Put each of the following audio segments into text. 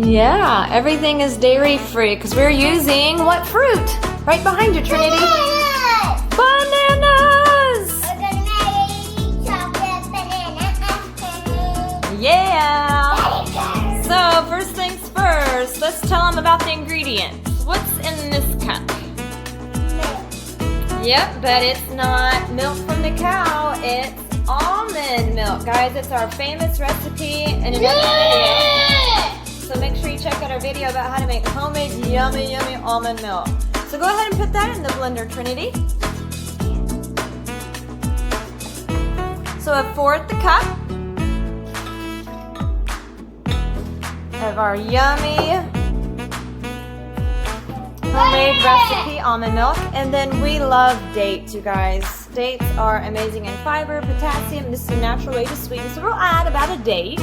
Yeah, everything is dairy free because we're using what fruit? Right behind you, Trinity. Bananas! We're gonna make chocolate banana. Yeah! So, first things first, let's tell them about the ingredients. What's in this cup? Milk. Yep, but it's not milk from the cow, it's almond milk. Guys, it's our famous recipe in another video. So make sure you check out our video about how to make homemade yummy, yummy almond milk. So go ahead and put that in the blender, Trinity. So 1/4 the cup of our yummy homemade recipe almond milk. And then we love dates, you guys. Dates are amazing in fiber, potassium. This is a natural way to sweeten. So we'll add about a date.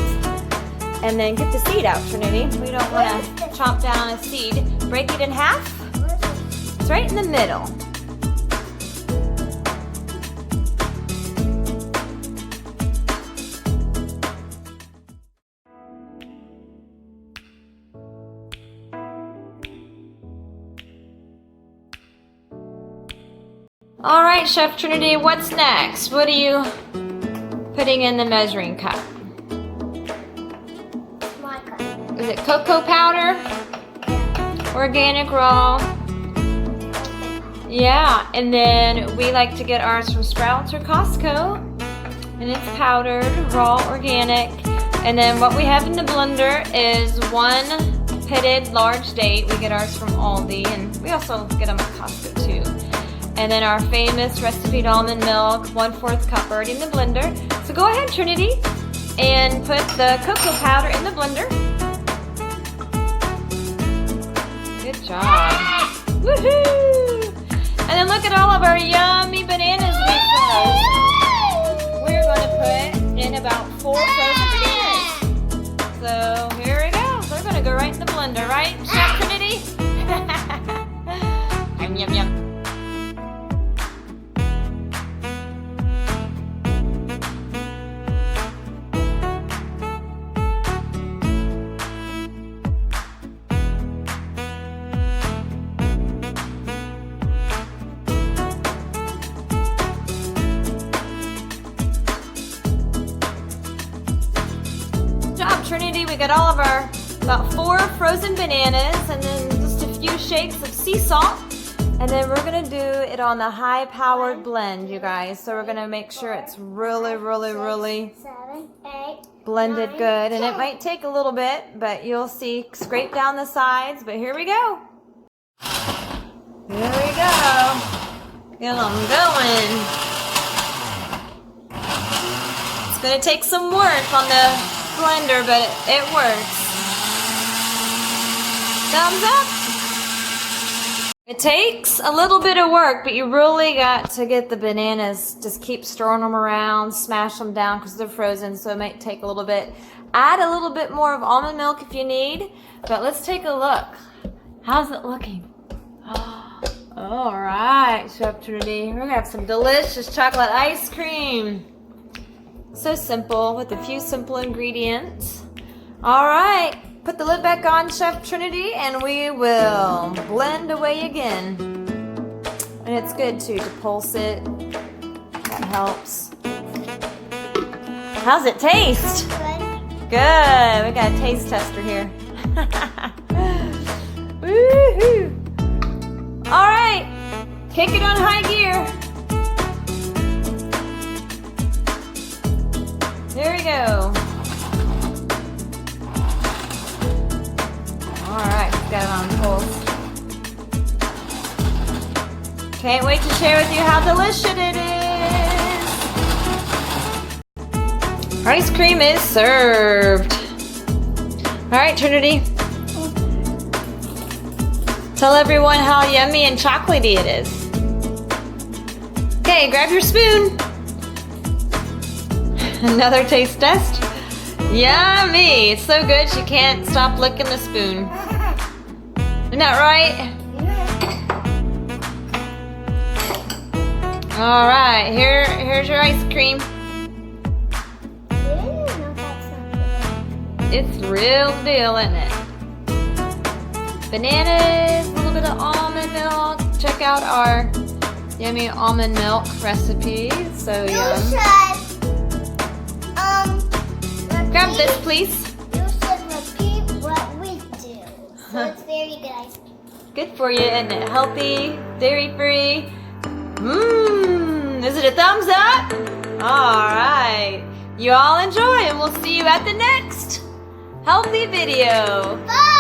And then get the seed out, Trinity. We don't want to chomp down a seed. Break it in half. It's right in the middle. All right, Chef Trinity, what's next? What are you putting in the measuring cup? Is it cocoa powder? Organic raw? Yeah, and then we like to get ours from Sprouts or Costco. And it's powdered, raw, organic. And then what we have in the blender is 1 pitted large date. We get ours from Aldi, and we also get them at Costco too. And then our famous recipe almond milk, 1/4 cup already in the blender. So go ahead, Trinity, and put the cocoa powder in the blender. Good job. Woohoo! And then look at all of our yummy bananas we froze. We're going to put in about 4 frozen bananas. So here we go. They're going to go right in the blender, right, Chef Trinity? Yum, yum, yum. Trinity, we got all of our about 4 frozen bananas and then just a few shakes of sea salt, and then we're gonna do it on the high-powered blend, you guys. So we're gonna make sure it's really blended good, and it might take a little bit, but you'll see. Scrape down the sides, but here we go. Here we go. Get them going. It's gonna take some work on the blender, but it works. Thumbs up. It takes a little bit of work, but you really got to get the bananas. Just keep stirring them around, smash them down because they're frozen, so it might take a little bit. Add a little bit more of almond milk if you need, but let's take a look. How's it looking? All right, Chef Trinity, we're gonna have some delicious chocolate ice cream. So simple, with a few simple ingredients. All right, put the lid back on, Chef Trinity, and we will blend away again. And it's good too to pulse it. That helps. How's it taste? Good. We got a taste tester here. Woohoo! All right, kick it on high gear. There we go. All right, got it on pulse. Can't wait to share with you how delicious it is. Ice cream is served. All right, Trinity. Tell everyone how yummy and chocolatey it is. Okay, grab your spoon. Another taste test. Yummy! It's so good she can't stop licking the spoon. Isn't that right? All right, here's your ice cream. It's real deal, isn't it? bananas, a little bit of almond milk. Check out our yummy almond milk recipe. So You yum. should, Grab this, repeat- please. You should repeat what we do. So it's very good ice cream. Good for you, isn't it? Healthy, dairy-free. Mmm, is it a thumbs up? All right. You all enjoy, and we'll see you at the next healthy video. Bye!